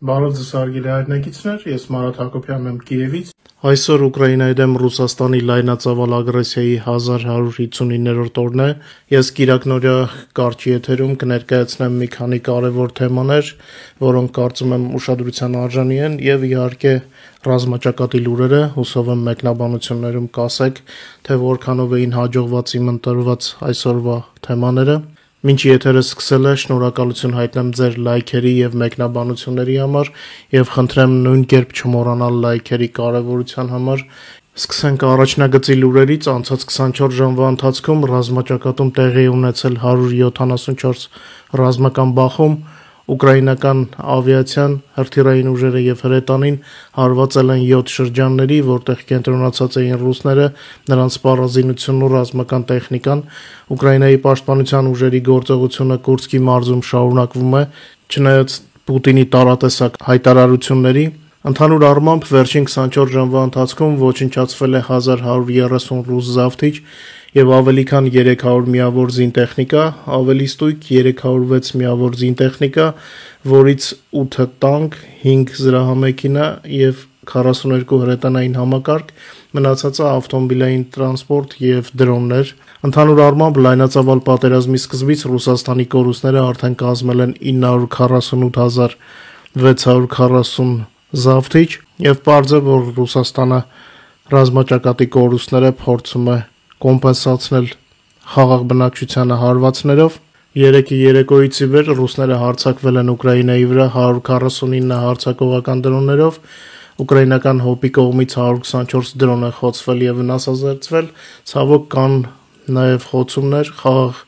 Բարով ձեզ հարգելի հայրենակիցներ, ես Մարատ Հակոբյանն եմ Կիևից։ Այսօր Ուկրաինայի դեմ Ռուսաստանի լայնածավալ ագրեսիայի 1159-րդ օրն է։ Ես կիրակնօրյա կարճի եթերում կներկայացնեմ մի քանի կարևոր թեմաներ, որոնք կարծում եմ ուշադրության արժանի են, եւ իհարկե ռազմաճակատի լուրերը, հուսով եմ մեկնաբանություններում կասեք, թե որքանով էին հաջողված իմ ընտրված այսօրվա թեմաները։ Մինչ եթերը սկսել է, շնորհակալություն հայտնեմ ձեր լայքերի եւ մեկնաբանությունների համար եւ խնդրեմ նույն կերպ չմոռանալ լայքերի կարեւորության համար։ Սկսենք առաջնագծի լուրերից։ Անցած 24 ժամվա ընթացքում ռազմաճակատում տեղի ունեցել 174 ռազմական բախում, ուկրաինական ավիացիան, հրթիռային ուժերը եւ հրետանին հարվածել են 7 շրջանների, որտեղ կենտրոնացած էին ռուսները, նրանց սպառազինությունն ու ռազմական տեխնիկան։ Ուկրաինայի պաշտպանության ուժերի գործողությունը Կուրսկի մարզում շարունակվում է, չնայած Պուտինի տարատեսակ հայտարարությունների։ Ընդհանուր առմամբ վերջին 24 ժամվա ընթացքում ոչնչացվել է 1130 ռուս զավթիչ եւ ավելի քան 300 միավոր զինտեխնիկա, ավելի ստույգ 306 միավոր զինտեխնիկա, որից 8 տանկ, 5 զրահամեքենա եւ 42 հրետանային համակարգ, մնացածը ավտոմոբիլային տրանսպորտ եւ դրոններ։ Ընդհանուր առմամբ լայնածավալ պատերազմի սկզբից Ռուսաստանի կորուստները արդեն կազմել են 948640 զավթիչ եւ պարզ է, որ Ռուսաստանը ռազմաճակատի կորուստները փորձում է կոմպենսացնել խաղաղ բնակչությանը հարվածներով։ Երեկի երեկոյից ի վեր ռուսները հարձակվել են Ուկրաինայի վրա 149 հարձակողական դրոններով, ուկրաինական ՀՕՊ-ի կողմից 124 դրոն է խոցվել եւ վնասազերծվել, ցավոք կան նաեւ խոցումներ, խաղաղ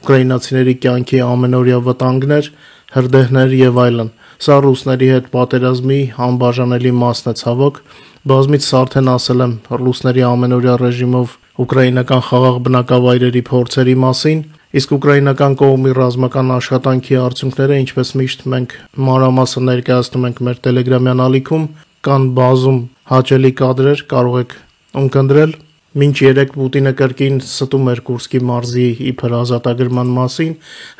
ուկրաինացիների կյանքի ամենօրյա վտանգներ, հրդեհներ եւ այլն։ Սա ռուսների հետ պատերազմի անբաժանելի մասն է, ցավոք։ Բազմիցս արդեն ասել եմ ռուսների ամենօրյա ռեժիմով ուկրաինական խաղաղ բնակավայրերի փորձերի մասին, իսկ ուկրաինական կողմի ռազմական աշխատանքի արդյունքները, ինչպես միշտ մենք մանրամասն ներկայացնում ենք մեր Telegram-յան ալիքում, կան բազում հաճելի կադրեր, կարող եք ունկնդրել։ Մինչ երեկ Պուտինը կրկին ստում էր Կուրսկի մարզի իբր ազատագրման մասին,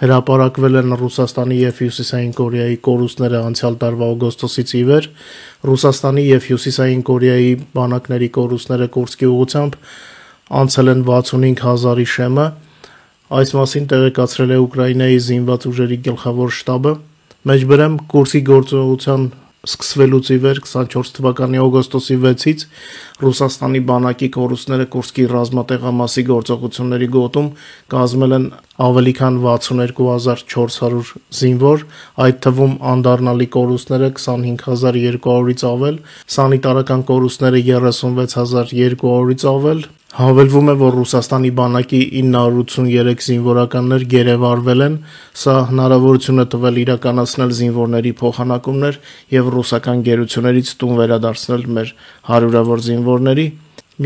հրապարակվել են Ռուսաստանի եւ Հյուսիսային Կորեայի կորուստները անցյալ տարվա օգոստոսից ի վեր։ Ռուսաստանի եւ Հյուսիսային Կորեայի բանակների կորուստները Կուրսկի ուղղությամբ անցել են 65000-ի շեմը։ Այս մասին տեղեկացրել է Ուկրաինայի զինված ուժերի գլխավոր շտաբը։ Մեջբերեմ Կուրսկի գործողության սկսվելուց ի վեր 24 թվականի օգոստոսի 6-ից Ռուսաստանի բանակի կորուստները Կուրսկի ռազմատեղամասի գործողությունների գոտում կազմել են ավելի քան 62400 զինվոր, այդ թվում անդառնալի կորուստները 25200-ից ավել, սանիտարական կորուստները 36200-ից ավել։ Հավելվում է, որ Ռուսաստանի բանակի 983 զինվորականներ գերեվարվել են, սա հնարավորություն է տվել իրականացնել զինվորների փոխանակումներ եւ ռուսական գերություններից տուն վերադարձնել մեր հարյուրավոր զինվորների։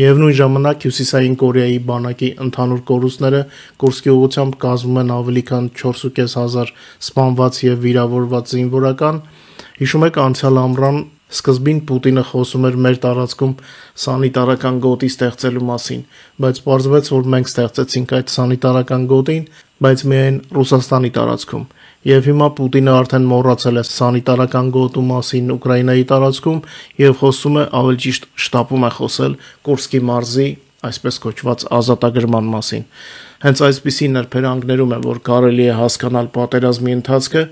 Միևնույն ժամանակ Հյուսիսային Կորեայի բանակի ընդհանուր կորուստները Կուրսկի ուղղությամբ կազմում են ավելի քան 4500 սպանված եւ վիրավորված զինվորական։ Հիշում եք անցյալ ամռան սկզբին Պուտինը խոսում էր մեր տարածքում սանիտարական գոտի ստեղծելու մասին, բայց պարզվեց, որ մենք ստեղծեցինք այդ սանիտարական գոտին, բայց միայն Ռուսաստանի տարածքում։ Եվ հիմա Պուտինը արդեն մոռացել է սանիտարական գոտու մասին Ուկրաինայի տարածքում եւ խոսում է, ավելի ճիշտ շտապում է խոսել Կուրսկի մարզի այսպես կոչված ազատագրման մասին։ Հենց այսպիսի նրբերանգներում է, որ կարելի է հասկանալ պատերազմի ընթացքը։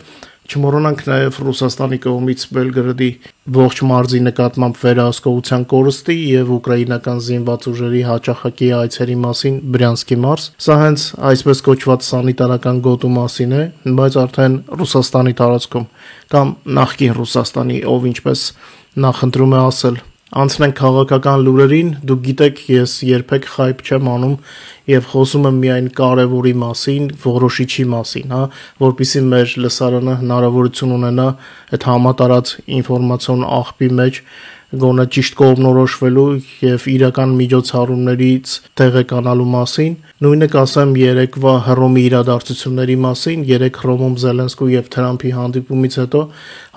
Չմոռանանք նաև Ռուսաստանի կողմից Բելգրադի ողջ մարզի նկատմամբ վերահսկողության կորստի եւ ուկրաինական զինված ուժերի հաճախակի այցերի մասին Բրյանսկի մարզ։ Սա հենց այսպես կոչված սանիտարական գոտու մասին է, բայց արդեն Ռուսաստանի տարածքում կամ նախկին Ռուսաստանի, ով ինչպես նախընտրում է ասել։ Անցնենք քաղաքական լուրերին, դուք գիտեք, ես երբեք խայբ չեմ անում եւ խոսում եմ միայն կարեւորի մասին, որոշիչի մասին, որpիսի մեր լսարանը հնարավորություն ունենա այդ համատարած ինֆորմացիոն աղբի մեջ գոնե ճիշտ կողմնորոշվելու եւ իրական միջոցառումներից տեղեկանալու մասին։ Նույնը կասեմ երեկվա Հռոմի իրադարձությունների մասին։ Երեք Հռոմում Զելենսկու եւ Թրամփի հանդիպումից հետո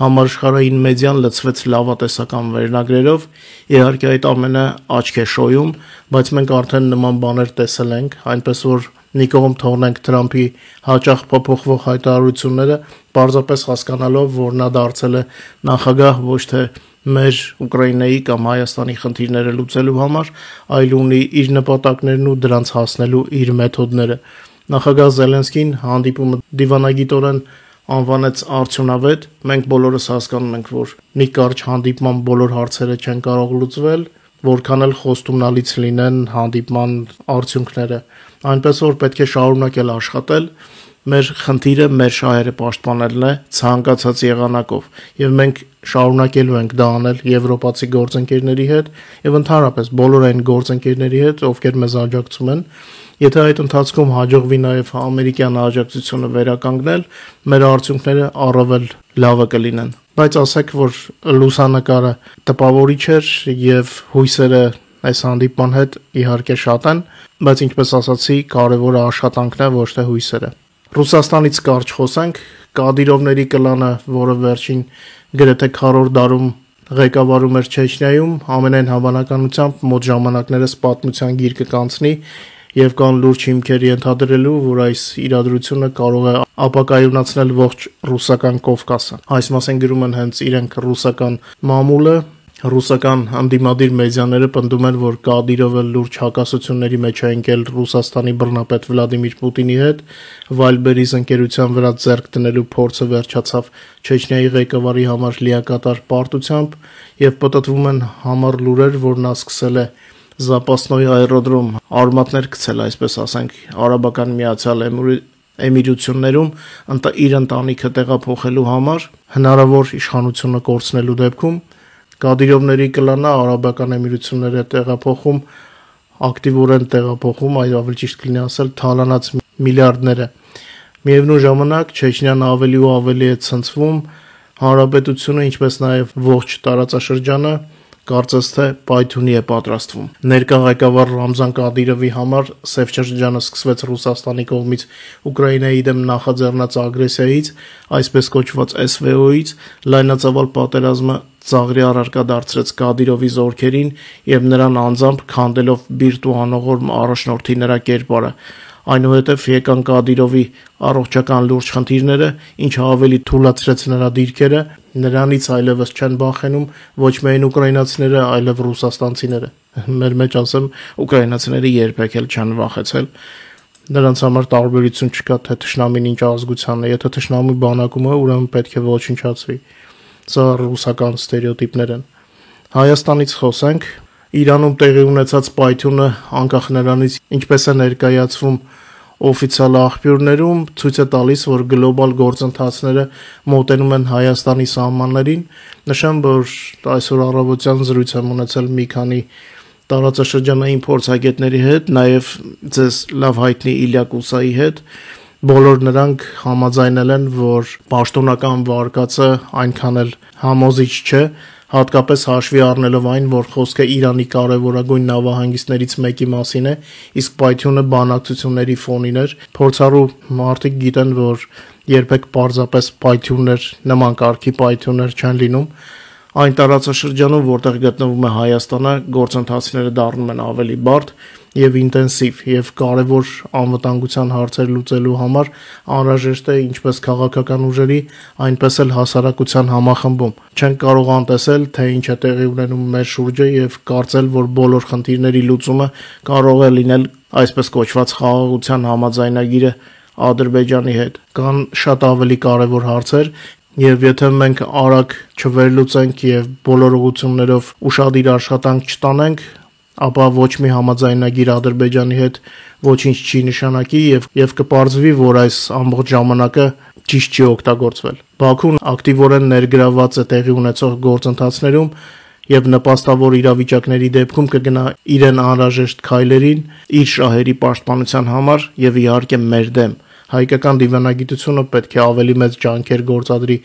համաշխարհային մեդիան լցվեց լավատեսական վերնագրերով։ Իհարկե այդ ամենը աչք է շոյում, բայց մենք արդեն նման բաներ տեսել ենք, այնպես որ մի կողմ թողնենք Թրամփի հաճախ փոփոխվող հայտարարությունները, պարզապես հասկանալով, որ նա դարձել է նախագահ ոչ թե մեր Ուկրաինայի կամ Հայաստանի խնդիրները լուծելու համար, այլ ունի իր նպատակներն ու դրանց հասնելու իր մեթոդները։ Նախագահ Զելենսկին հանդիպումը դիվանագիտորեն անվանեց արդյունավետ։ Մենք բոլորս հասկանում ենք, որ մի կարճ հանդիպման բոլոր հարցերը չեն կարող լուծվել, որքան էլ խոստումնալից լինեն հանդիպման արդյունքները, այնպես որ պետք է շարունակել աշխատել։ Մեր խնդիրը մեր շահերը պաշտպանելն է ցանկացած եղանակով, եւ մենք շարունակելու ենք դա անել եվրոպացի գործընկերների հետ եւ ընդհանրապես բոլոր այն գործընկերների հետ, ովքեր մեզ աջակցում են։ Եթե այդ ընթացքում հաջողվի նաեւ ամերիկյան աջակցությունը վերականգնել, մեր արդյունքները առավել լավը կլինեն։ Բայց ասեք, որ լուսանկարը տպավորիչ էր եւ հույսերը այս հանդիպման հետ իհարկե շատ են, բայց ինչպես ասացի, կարևորը աշխատանքն է, ոչ թե հույսերը։ Ռուսաստանից կարճ խոսենք, Կադիրովների կլանը, որը վերջին գրեթե քառորդ դարում ղեկավարում էր Չեչնիայում, ամենայն հավանականությամբ մոտ ժամանակներս պատմության գիրկը կանցնի եւ կան լուրջ հիմքեր ենթադրելու, որ այս իրադրությունը կարող է ապակայունացնել ողջ ռուսական Կովկասը։ Այս մասին գրում են հենց իրենք ռուսական մամուլը, ռուսական անդիմադիր մեդիաները պնդում են, որ Կադիրովը լուրջ հակասությունների մեջ է ընկել Ռուսաստանի բռնապետ Վլադիմիր Պուտինի հետ, Վայլբերիզ ընկերության վրա ձեռք դնելու փորձը վերջացավ Չեչնիայի ղեկավարի համար լիակատար պարտությամբ եւ պատտվում են համառ լուրեր, որ նա սկսել է Զապասնոյի աերոդրոմ արմատներ գցել, այսպես ասենք, Արաբական Միացյալ Էմիրություններում իր ընտանիքը տեղափոխելու համար, հնարավոր իշխանությունը կորցնելու դեպքում Կադիրովների կլանը Արաբական Էմիրությունները տեղափոխում, ակտիվորեն տեղափոխում, այլ ավելի ճիշտ կլինի ասել, թալանած միլիարդները։ Միևնույն ժամանակ Չեչնիան ավելի ու ավելի է ցնցվում, հանրապետությունը, ինչպես նաև ողջ տարածաշրջանը կարծես թե պայթյունի է պատրաստվում։ Ներկա ղեկավար Ռամզան Կադիրովի համար Սև շրջանը սկսվեց Ռուսաստանի կողմից Ուկրաինայի դեմ նախաձեռնած ագրեսիայից, այսպես կոչված SVO-ից, լայնածավալ պատերազմը ծաղրի առարկա դարձրեց Կադիրովի զորքերին եւ նրան անձամբ քանդելով բիրտ ու անողորմ առաջնորդի նրա կերպարը։ Այնուհետև եկան Կադիրովի առողջական լուրջ խնդիրները, ինչը ավելի թուլացրեց նրա դիրքերը, նրանից այլևս չեն վախենում ոչ միայն ուկրաինացիները, այլև ռուսաստանցիները։ Մեր մեջ ասեմ, ուկրաինացիները երբեք էլ չեն վախեցել։ Նրանց համար տարբերություն չկա, թե թշնամին ինչ ազգության է, եթե թշնամի բանակում է, ուրեմն պետք է ոչնչացվի։ Սա ռուսական ստերեոտիպներ են։ Հայաստանից խոսենք։ Իրանում տեղի ունեցած պայթյունը անկախ նրանից ինչպես է ներկայացվում օֆիցիալ աղբյուրներում, ցույց է տալիս, որ գլոբալ գործընթացները մոտենում են Հայաստանի սահմաններին։ Նշեմ, որ այսօր առավոտյան զրույց եմ ունեցել մի քանի տարածաշրջանային փորձագետների հետ, նաև ձեզ լավ հայտնի Իլյա Կուսայի հետ։ Բոլոր նրանք համաձայնել են, որ պաշտոնական վարկածը այնքան էլ համոզիչ չէ, հատկապես հաշվի առնելով այն, որ խոսքը Իրանի կարևորագույն նավահանգիստներից մեկի մասին է, իսկ պայթյունը բանակցությունների ֆոնին էր։ Փորձառու մարդիկ գիտեն, որ երբեք պարզապես պայթյուններ, նման կարգի պայթյուններ չեն լինում։ Այն տարածաշրջանում, որտեղ գտնվում է Հայաստանը, գործընթացները դառնում են ավելի բարդ եւ ինտենսիվ եւ կարեւոր անվտանգության հարցեր լուծելու համար անհրաժեշտ է ինչպես քաղաքական ուժերի, այնպես էլ հասարակության համախմբում։ Չենք կարող անտեսել, թե ինչ է տեղի ունենում մեր շուրջը եւ կարծել, որ բոլոր խնդիրների լուծումը կարող է լինել այսպես կոչված խաղաղության համաձայնագիրը Ադրբեջանի հետ։ Կան շատ ավելի կարեւոր հարցեր, եւ եթե մենք արագ չվերլուծենք եւ բոլոր ուղղություններով ուշադիր աշխատանք չտանենք, ապա ոչ մի համաձայնագիր Ադրբեջանի հետ ոչինչ չի նշանակի եւ կպարզվի, որ այս ամբողջ ժամանակը ճիշտ չի օգտագործվել։ Բաքուն ակտիվորեն ներգրավված է տեղի ունեցող գործընթացներում եւ նպաստավոր իրավիճակների դեպքում կգնա իրեն անհրաժեշտ քայլերին իր շահերի պաշտպանության համար եւ իհարկե մեր դեմ։ Հայկական դիվանագիտությունը պետք է ավելի մեծ ջանքեր գործադրի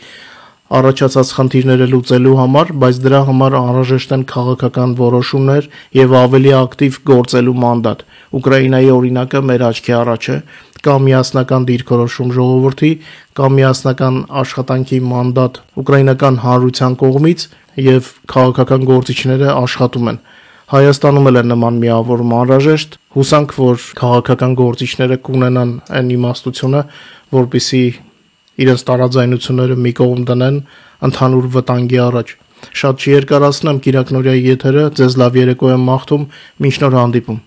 առաջացած խնդիրները լուծելու համար, բայց դրա համար անհրաժեշտ են քաղաքական որոշումներ եւ ավելի ակտիվ գործելու մանդատ։ Ուկրաինայի օրինակը մեր աչքի առաջ է, կա միասնական դիրքորոշում ժողովրդի, կա միասնական աշխատանքի մանդատ ուկրաինական հանրության կողմից եւ քաղաքական գործիչները աշխատում են։ Հայաստանում էլ է նման միավորում անհրաժեշտ, հուսանք, որ քաղաքական գործիչները կունենան այն իմաստությունը, որպեսզի իրենց տարաձայնությունները մի կողմ դնեն ընդհանուր վտանգի առաջ։ Շատ չի երկարացնեմ Կիրակնորյայի եթերը, ձեզ լավ երեկո եմ մաղթում, մինչ նոր հանդիպում։